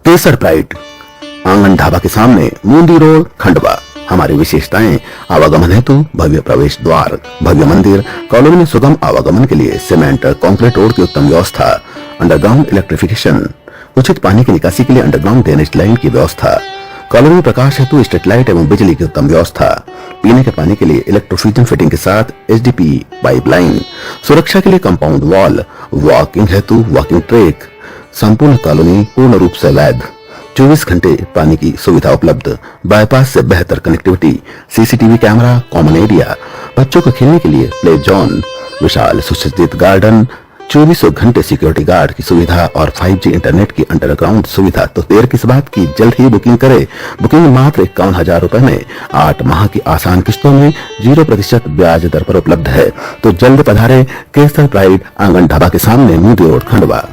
केसर pride आंगन ढाबा के सामने मूंदी रोड खंडवा। हमारी विशेषताएं आवागमन हेतु भव्य प्रवेश द्वार, भव्य मंदिर, कॉलोनी में सुगम आवागमन के लिए सीमेंट कंक्रीट रोड की उत्तम व्यवस्था, अंडरग्राउंड इलेक्ट्रिफिकेशन, उचित पानी की निकासी के लिए अंडरग्राउंड ड्रेनेज लाइन की व्यवस्था, कॉलोनी में प्रकाश हेतु स्ट्रीट लाइट एवं बिजली की उत्तम व्यवस्था, पीने के पानी के लिए इलेक्ट्रोफ्यूजन फिटिंग के साथ एचडीपी पाइपलाइन, सुरक्षा के लिए कंपाउंड वॉल, वॉकिंग हेतु वॉकिंग ट्रैक, संपूर्ण कॉलोनी पूर्ण रूप से वैध, 24 घंटे पानी की सुविधा उपलब्ध, बाईपास से बेहतर connectivity, CCTV camera, common area, बच्चों को खेलने के लिए प्ले जोन, विशाल सुसज्जित गार्डन, 24 घंटे सिक्योरिटी गार्ड की सुविधा और 5G इंटरनेट की अंडरग्राउंड सुविधा। तो देर किस बात की, जल्द ही बुकिंग करें। बुकिंग मात्र 51,000 रुपए में 8 माह की आसान किस्तों में 0% ब्याज दर पर उपलब्ध है। तो जल्द पधारे केसर प्राइड आंगन ढाबा के सामने मूंदी रोड खंडवा।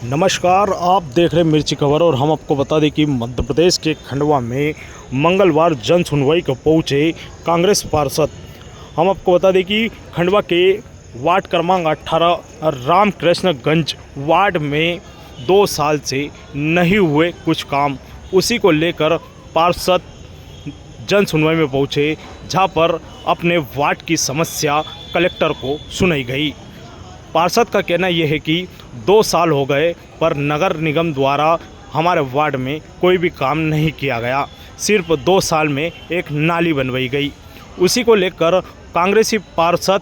नमस्कार, आप देख रहे हैं मिर्ची खबर और हम आपको बता दें कि मध्य प्रदेश के खंडवा में मंगलवार जन सुनवाई को पहुंचे कांग्रेस पार्षद। हम आपको बता दें कि खंडवा के वार्ड क्रमांक 18 रामकृष्णगंज वार्ड में 2 साल से नहीं हुए कुछ काम, उसी को लेकर पार्षद जन सुनवाई में पहुंचे, जहां पर अपने वार्ड की समस्या कलेक्टर को सुनाई गई। पार्षद का कहना यह है कि 2 साल हो गए पर नगर निगम द्वारा हमारे वार्ड में कोई भी काम नहीं किया गया। सिर्फ 2 साल में एक नाली बनवाई गई। उसी को लेकर कांग्रेसी पार्षद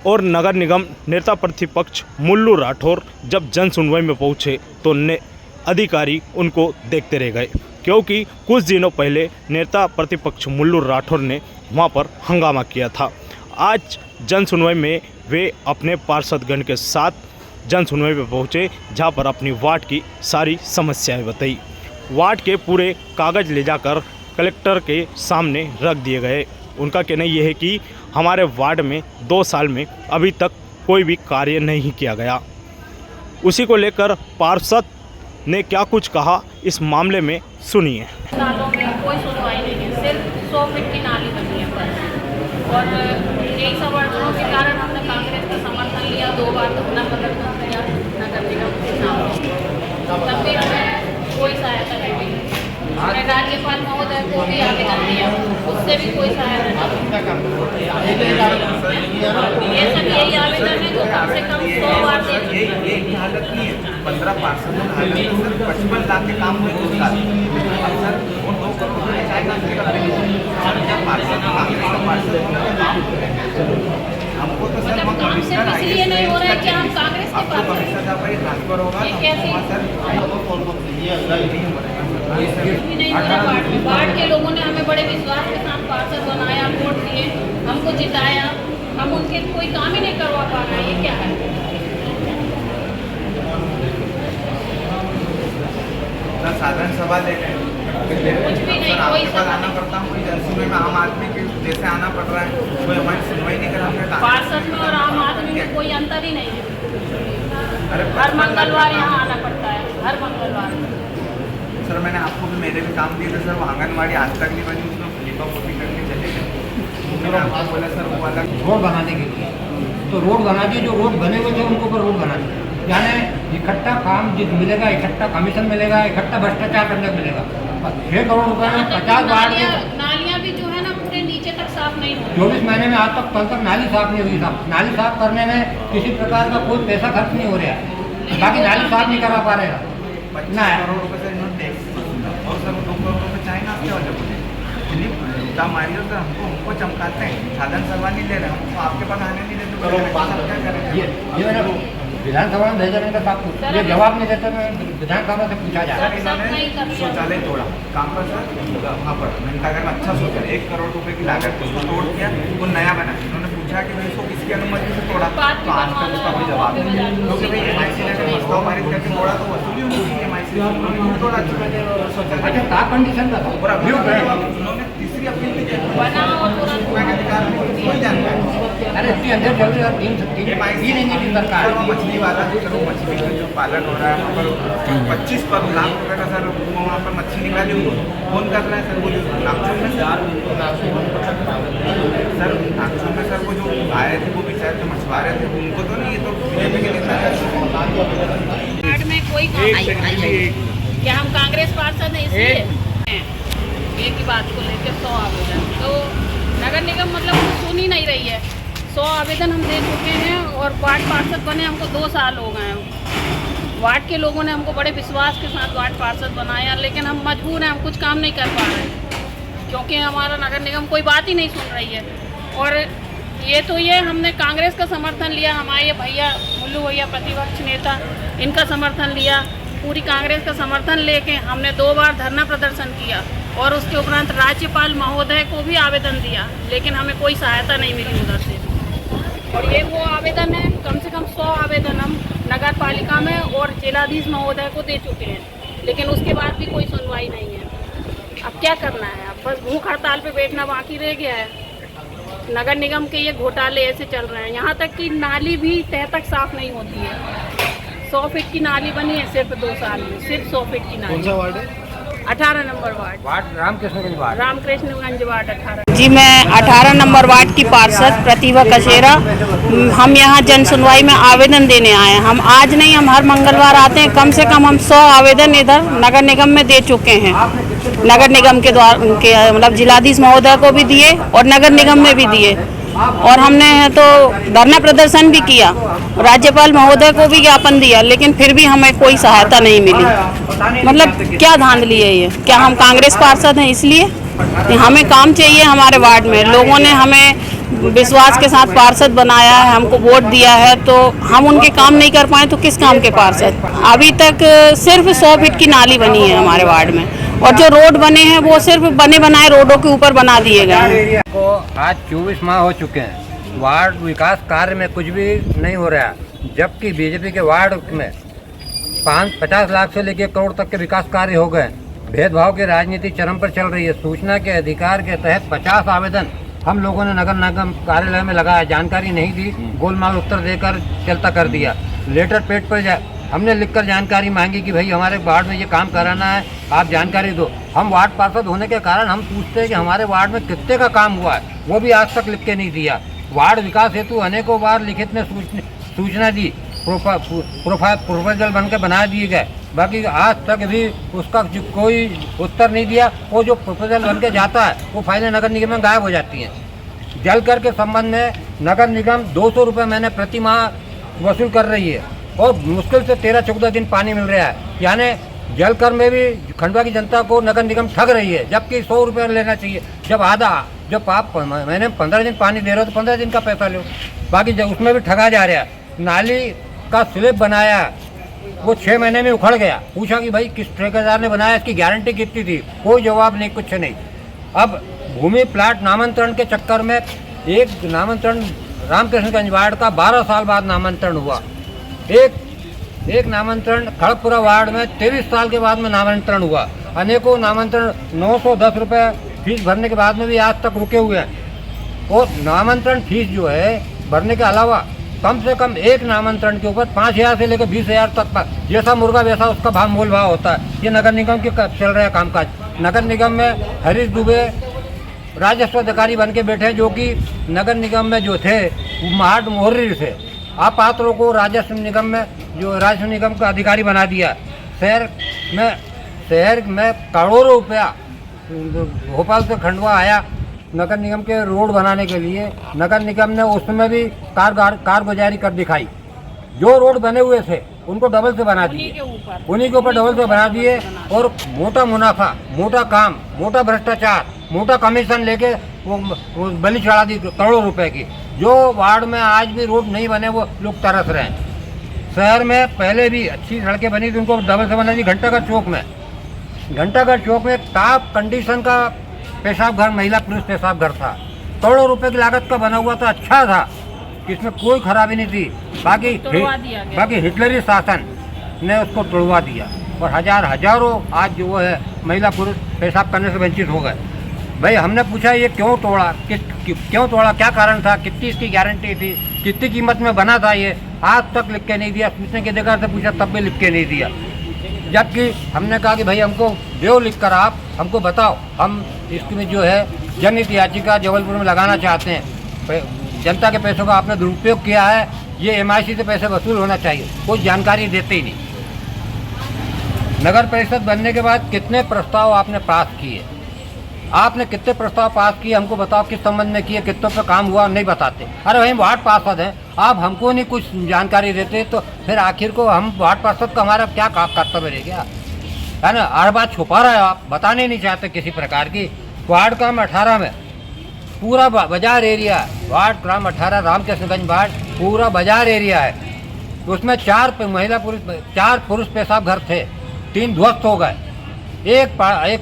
और नगर निगम नेता प्रतिपक्ष मुल्लू राठौर जब जन सुनवाई में पहुंचे तो अधिकारी उनको देखते रह गए, क्योंकि कुछ दिनों पहले नेता प्रतिपक्ष मुल्लू राठौर ने वहां पर हंगामा किया था। आज जन सुनवाई में वे अपने पार्षदगण के साथ जन सुनवाई में पहुंचे, जहां पर अपनी वार्ड की सारी समस्याएं बताई। वार्ड के पूरे कागज ले जाकर कलेक्टर के सामने रख दिए गए। उनका कहना यह है कि हमारे वार्ड में 2 साल में अभी तक कोई भी कार्य नहीं किया गया। उसी को लेकर पार्षद ने क्या कुछ कहा, इस मामले में सुनिए। सालों में कोई सुनवाई नहीं है, सिर्फ 100 फीट की नाली बनी है बस। और यही सब अड़चनों के कारण हमने कांग्रेस का समर्थन लिया, 2 बार तो अपना प्रदर्शन किया नगर निगम के सामने, तब भी हमें कोई सहायता नहीं मिली। हमने राज्यपाल महोदय को भी आवेदन दिया, उससे भी कोई सहायता नहीं। ये सब यही आवेदन है जो कम से कम 100 बार दे चुके हैं। ये हालत नहीं है, 15 पार्षदों की हालत है, सर 55 लाख के काम हुए 2 साल। अब सर उन 2 करोड़ में चाहेगा हमको तो सर हम कमिश्नर इसलिए नहीं हो रहा है कि हम कांग्रेस के पास कमिश्नर साहब पर ट्रांसफर होगा नहीं हो रहा। वार्ड के लोगों ने हमें बड़े विश्वास के साथ पार्षद बनाया, वोट दिए, हमको जिताया, हम उनके कोई काम ही नहीं करवा पा रहे हैं। ये क्या है? साधारण सभा ले रहे हैं, कुछ भी नहीं, कोई आपके पास आना पड़ता है, कोई जन सुनवाई में आम आदमी के जैसे आना पड़ रहा है, कोई हमारी सुनवाई नहीं कर रहा है। पार्षद में और आम आदमी में कोई अंतर ही नहीं है। हर मंगलवार यहाँ आना पड़ता है, हर मंगलवार। सर मैंने आपको भी मेरे भी काम दिए थे सर, वो आंगनबाड़ी आज तक नहीं बनी, उसमें लिपा पोती करके चले गए। मैंने आपको बोला सर वो वाला रोड बनाने के लिए, तो रोड बना दिए, जो रोड बने हुए थे उनको पर रोड बना दिए। यानी इकट्ठा काम जिस मिलेगा, इकट्ठा कमीशन मिलेगा, इकट्ठा भ्रष्टाचार करने को मिलेगा। 6 करोड़ रुपए में 50 वार्ड के नालियाँ भी जो है ना पूरे नीचे तक साफ नहीं हो रही। 24 महीने में आज तक कल तक नाली साफ नहीं हुई। साहब नाली साफ करने में किसी प्रकार का कोई पैसा खर्च नहीं हो रहा है, बाकी नाली साफ नहीं करा पा रहे हैं। 25 करोड़ रुपये से इन्होंने टैक्स और सर 2 करोड़ रुपये चाहेंगे आपके वाले बोले मुद्दा मारिए सर, हमको चमकाते हैं, साधन सभा नहीं ले रहे, हमको आपके पास आने नहीं देते, क्या करेंगे? ये विधानसभा में भेजा नहीं था साहब को, ये जवाब नहीं देते। मैं विधानसभा से पूछा जा रहा है। इन्होंने शौचालय तोड़ा काम पर सर, वहाँ पर घंटाघर में अच्छा शौचालय 1 करोड़ रुपए की लागत थी, उसको तोड़ दिया, वो नया बना। इन्होंने पूछा कि भाई इसको किसकी अनुमति से तोड़ा, तो आज तक उसका कोई जवाब नहीं, क्योंकि भाई MIC ने अगर प्रस्ताव पारित करके तोड़ा तो वसूली होनी चाहिए MIC से, उन्होंने तोड़ा शौचालय। अच्छा क्या कंडीशन का था? उन्होंने तीसरी अपील भी की, अधिकार कोई जानकारी। अरे इसके अंदर जल्दी 3 सरकार मछली वाला सर, वो मछली का जो पालन हो रहा है वहाँ पर 25 लाख रुपए का सर, वहाँ पर मछली निकाली हुई कौन कर रहा है सर? वो जो नागचूर में सर वो जो आए थे वो बेचारे जो मछुआरे थे उनको तो नहीं, ये तो बीजेपी के नेता है। क्या हम कांग्रेस पार्षद हैं इसलिए एक ही बात को लेकर 100 आवेदन, तो नगर निगम मतलब वो सुन ही नहीं रही है। 100 आवेदन हम दे चुके हैं और वार्ड पार्षद बने हमको 2 साल हो गए हैं। वार्ड के लोगों ने हमको बड़े विश्वास के साथ वार्ड पार्षद बनाया, लेकिन हम मजबूर हैं, हम कुछ काम नहीं कर पा रहे क्योंकि हमारा नगर निगम कोई बात ही नहीं सुन रही है। और ये हमने कांग्रेस का समर्थन लिया, हमारे भैया मुल्लू भैया प्रतिपक्ष नेता, इनका समर्थन लिया, पूरी कांग्रेस का समर्थन लेके हमने 2 बार धरना प्रदर्शन किया और उसके उपरांत राज्यपाल महोदय को भी आवेदन दिया, लेकिन हमें कोई सहायता नहीं मिली उधर से। और ये वो आवेदन है, कम से कम 100 आवेदन हम नगर पालिका में और जिलाधीश महोदय को दे चुके हैं, लेकिन उसके बाद भी कोई सुनवाई नहीं है। अब क्या करना है, अब बस भूख हड़ताल पे बैठना बाकी रह गया है। नगर निगम के ये घोटाले ऐसे चल रहे हैं, यहाँ तक कि नाली भी तह तक साफ नहीं होती है। 100 फीट की नाली बनी है सिर्फ 2 साल में, सिर्फ 100 फीट की नाली। कौन सा वार्ड है? 18 नंबर वार्ड, रामकृष्णगंज रामकृष्णगंज वार्ड 18। जी, मैं 18 नंबर वार्ड की पार्षद प्रतिभा कशेरा। हम यहाँ जन सुनवाई में आवेदन देने आए हैं। हम आज नहीं, हम हर मंगलवार आते हैं। कम से कम हम 100 आवेदन इधर नगर निगम में दे चुके हैं। नगर निगम के द्वारा मतलब जिलाधीश महोदय को भी दिए और नगर निगम में भी दिए, और हमने तो धरना प्रदर्शन भी किया, राज्यपाल महोदय को भी ज्ञापन दिया, लेकिन फिर भी हमें कोई सहायता नहीं मिली। मतलब क्या धांधली है ये? क्या हम कांग्रेस पार्षद हैं इसलिए? हमें काम चाहिए हमारे वार्ड में। लोगों ने हमें विश्वास के साथ पार्षद बनाया है, हमको वोट दिया है, तो हम उनके काम नहीं कर पाए तो किस काम के पार्षद? अभी तक सिर्फ 100 फीट की नाली बनी है हमारे वार्ड में, और जो रोड बने हैं वो सिर्फ बने बनाए रोडों के ऊपर बना दिए गए हैं। को आज 24 माह हो चुके हैं, वार्ड विकास कार्य में कुछ भी नहीं हो रहा, जबकि बीजेपी के वार्ड में 50 लाख से लेकर करोड़ तक के विकास कार्य हो गए। भेदभाव की राजनीति चरम पर चल रही है। सूचना के अधिकार के तहत 50 आवेदन हम लोगों ने नगर निगम कार्यालय में लगाया, जानकारी नहीं दी, गोलमाल उत्तर देकर चलता कर दिया। लेटर पेड पर हमने लिखकर जानकारी मांगी कि भाई हमारे वार्ड में ये काम कराना है, आप जानकारी दो। हम वार्ड पार्षद होने के कारण हम पूछते हैं कि हमारे वार्ड में कितने का काम हुआ है, वो भी आज तक लिख के नहीं दिया। वार्ड विकास हेतु अनेकों बार लिखित में सूचना दी, प्रोपोजल बनकर बना दिए गए, बाकी आज तक भी उसका कोई उत्तर नहीं दिया। वो जो प्रोपोजल बन के जाता है वो फाइलें नगर निगम में गायब हो जाती हैं। जल कर के संबंध में नगर निगम 200 रुपये महीने प्रति माह वसूल कर रही है और मुश्किल से 13-14 दिन पानी मिल रहा है। यानी जल कर में भी खंडवा की जनता को नगर निगम ठग रही है, जबकि 100 रुपये लेना चाहिए। जब आप महीने 15 दिन पानी दे रहे हो तो 15 दिन का पैसा लो, बाकी जब उसमें भी ठगा जा रहा है। नाली का स्लैब बनाया, वो 6 महीने में उखड़ गया। पूछा कि भाई किस ठेकेदार ने बनाया, इसकी गारंटी कितनी थी? कोई जवाब नहीं, कुछ नहीं। अब भूमि प्लाट नामांतरण के चक्कर में एक नामांतरण रामकृष्णगंज वार्ड का 12 साल बाद नामांतरण हुआ। एक नामांतरण खड़गपुरा वार्ड में 23 साल के बाद में नामांतरण हुआ। अनेकों नामांतरण 910 रुपये फीस भरने के बाद में भी आज तक रुके हुए हैं। और नामांतरण फीस जो है भरने के अलावा कम से कम एक नामांतरण के ऊपर 5,000 से लेकर 20,000 तक का, जैसा मुर्गा वैसा उसका भाव मोल भाव होता है। ये नगर निगम के चल रहा है कामकाज। नगर निगम में हरीश दुबे राजस्व अधिकारी बन के बैठे, जो कि नगर निगम में जो थे वो महाट मोहर्री थे। अपात्रों को राजस्व निगम में का अधिकारी बना दिया। शहर में करोड़ों रुपया भोपाल से खंडवा आया नगर निगम के रोड बनाने के लिए। नगर निगम ने उसमें भी कारगुजारी कर दिखाई। जो रोड बने हुए थे उनको डबल से बना दिए, उन्हीं के ऊपर डबल से बना दिए, और मोटा मुनाफा, मोटा काम, मोटा भ्रष्टाचार, मोटा कमीशन लेके वो बलि चढ़ा दी करोड़ों रुपए की। जो वार्ड में आज भी रोड नहीं बने वो लोग तरस रहे हैं। शहर में पहले भी अच्छी सड़कें बनी थी, उनको डबल से बना दी। घंटाघर चौक में टॉप कंडीशन का पेशाब घर, महिला पुरुष पेशाब घर था। करोड़ों रुपए की लागत का बना हुआ था, अच्छा था, इसमें कोई खराबी नहीं थी। बाकी हिटलरी शासन ने उसको तोड़वा दिया और हजारों आज जो है महिला पुरुष पेशाब करने से वंचित हो गए। भाई हमने पूछा ये क्यों तोड़ा, क्यों तोड़ा, क्या कारण था, कितनी इसकी गारंटी थी, कितनी कीमत में बना था, ये आज तक लिख के नहीं दिया। पूछने के अधिकार से पूछा तब भी लिख के नहीं दिया। जबकि हमने कहा कि भाई हमको जो लिख कर आप हमको बताओ, हम इसमें जो है जनहित याचिका जबलपुर में लगाना चाहते हैं। जनता के पैसों का आपने दुरुपयोग किया है, ये MIC से पैसे वसूल होना चाहिए, कोई जानकारी देते ही नहीं। नगर परिषद बनने के बाद कितने प्रस्ताव आपने पास किए? आपने कितने प्रस्ताव पास किए हमको बताओ, किस संबंध में किए, कितनों पे काम हुआ, नहीं बताते। अरे भाई वार्ड पार्षद हैं, आप हमको नहीं कुछ जानकारी देते तो फिर आखिर को हम वार्ड पार्षद का हमारा क्या कर्तव्य रह गया, है ना? हर बात छुपा रहे हो आप, बताने नहीं चाहते किसी प्रकार की। वार्ड क्रम 18 में पूरा बाजार एरिया है, वार्ड क्रम 18 रामकृष्णगंज वार्ड पूरा बाजार एरिया है। उसमें 4 पुरुष पेशाब घर थे, 3 ध्वस्त हो गए, एक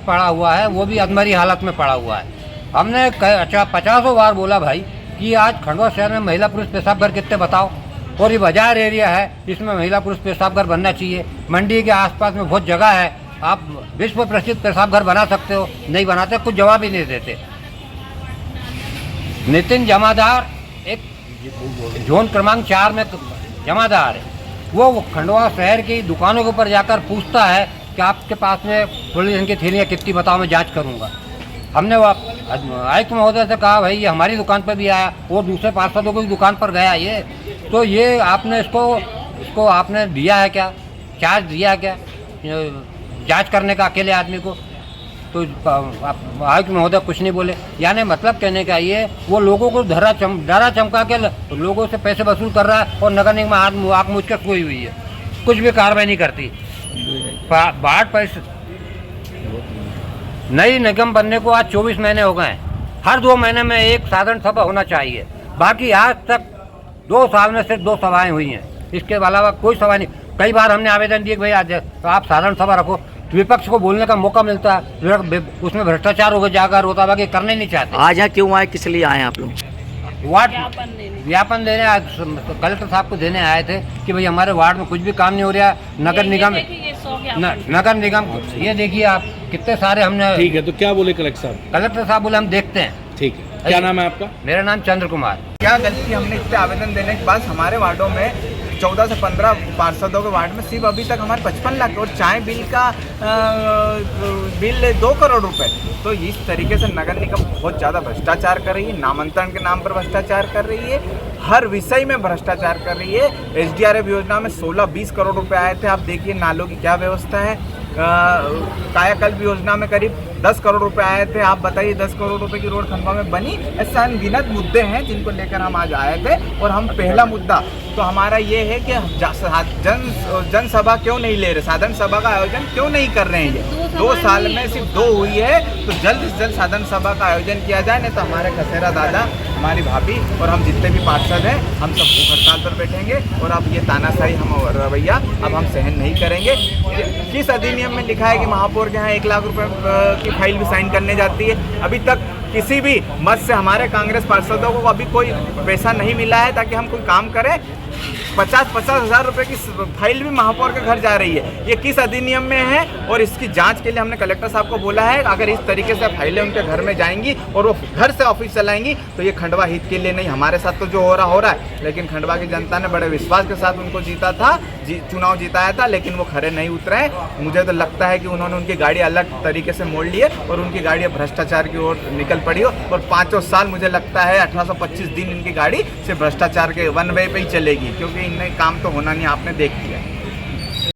पड़ा हुआ है, वो भी अधमरी हालत में पड़ा हुआ है। हमने 50 बार बोला भाई कि आज खंडवा शहर में महिला पुरुष पेशाब घर कितने बताओ, और ये बाजार एरिया है, इसमें महिला पुरुष पेशाब घर बनना चाहिए। मंडी के आसपास में बहुत जगह है, आप विश्व प्रसिद्ध पेशाब घर बना सकते हो, नहीं बनाते, कुछ जवाब ही नहीं देते। नितिन जमादार एक जोन क्रमांक 4 में जमादार है, वो खंडवा शहर की दुकानों के ऊपर जाकर पूछता है कि आपके पास में पॉलीथीन की थैलियाँ कितनी बताओ, मैं जांच करूंगा। हमने वो आयुक्त महोदय से कहा भाई ये हमारी दुकान पर भी आया और दूसरे पार्षदों की दुकान पर गया ये, तो ये आपने इसको आपने दिया है क्या, चार्ज दिया है क्या जांच करने का अकेले आदमी को? तो आयुक्त महोदय कुछ नहीं बोले। यानी मतलब कहने का ये, वो लोगों को डरा चमका के लोगों से पैसे वसूल कर रहा है और नगर निगम आँख मूंद के सोई हुई है, कुछ भी कार्रवाई नहीं करती। वार्ड परिषद नई निगम बनने को आज 24 महीने हो गए हैं, हर 2 महीने में एक साधारण सभा होना चाहिए। बाकी आज तक 2 साल में सिर्फ 2 सभाएं हुई हैं, इसके अलावा कोई सभा नहीं। कई बार हमने आवेदन दिए कि भाई आज आप साधारण सभा रखो, विपक्ष को बोलने का मौका मिलता है, उसमें भ्रष्टाचार हो जाकर होता है, बाकी करने नहीं चाहते। आज यहाँ क्यों आए, किस लिए आए आप लोग? वार्ड ज्ञापन देने आज कलेक्टर साहब को देने आए थे कि भाई हमारे वार्ड में कुछ भी काम नहीं हो रहा। नगर निगम ये देखिए आप, कितने सारे हमने। ठीक है, तो क्या बोले कलेक्टर साहब? कलेक्टर साहब बोले हम देखते हैं। ठीक है, क्या नाम है आपका? मेरा नाम चंद्र कुमार। क्या गलती हमने इतने आवेदन देने के बाद हमारे वार्डों में 14 से 15 पार्षदों के वार्ड में सिर्फ अभी तक हमारे 55 लाख और चाय बिल का बिल 2 करोड़ रुपए। तो इस तरीके से नगर निगम बहुत ज़्यादा भ्रष्टाचार कर रही है, नामांतरण के नाम पर भ्रष्टाचार कर रही है, हर विषय में भ्रष्टाचार कर रही है। SDRF योजना में 16-20 करोड़ रुपए आए थे, आप देखिए नालों की क्या व्यवस्था है। कायाकल्प योजना में करीब 10 करोड़ रुपए आए थे, आप बताइए 10 करोड़ रुपए की रोड खंडवा में बनी। ऐसे अनगिनत मुद्दे हैं जिनको लेकर हम आज आए थे। और हम पहला मुद्दा तो हमारा ये है कि जनसभा क्यों नहीं ले रहे, साधारण सभा का आयोजन क्यों नहीं कर रहे हैं। ये 2 साल में सिर्फ 2 हुई है, तो जल्द से जल्द साधारण सभा का आयोजन किया जाए, नहीं तो हमारे खसेरा दादा, हमारी भाभी और हम जितने भी पार्षद हैं हम सब भूख हड़ताल पर बैठेंगे। और अब ये तानाशाही हम रवैया अब हम सहन नहीं करेंगे। किस अधिनियम में लिखा है कि महापौर के यहाँ 1 लाख रुपए की फाइल भी साइन करने जाती है? अभी तक किसी भी मत से हमारे कांग्रेस पार्षदों को अभी कोई पैसा नहीं मिला है ताकि हम कोई काम करें। 50-50 हज़ार रुपए की फाइल भी महापौर के घर जा रही है। ये किस अधिनियम में है? और इसकी जांच के लिए हमने कलेक्टर साहब को बोला है, अगर इस तरीके से फाइलें उनके घर में जाएंगी और वो घर से ऑफिस चलाएंगी तो ये खंडवा हित के लिए नहीं, हमारे साथ तो जो हो रहा है। लेकिन खंडवा की जनता ने बड़े विश्वास के साथ उनको जीता था, चुनाव जिताया था, लेकिन वो खरे नहीं उतरे हैं। मुझे तो लगता है कि उन्होंने उनकी गाड़ी अलग तरीके से मोड़ ली है और उनकी गाड़ी भ्रष्टाचार की ओर निकल पड़ी हो। और 5 साल मुझे लगता है 1825 दिन इनकी गाड़ी सिर्फ भ्रष्टाचार के वन वे पे ही चलेगी, क्योंकि इनमें काम तो होना नहीं, आपने देख लिया।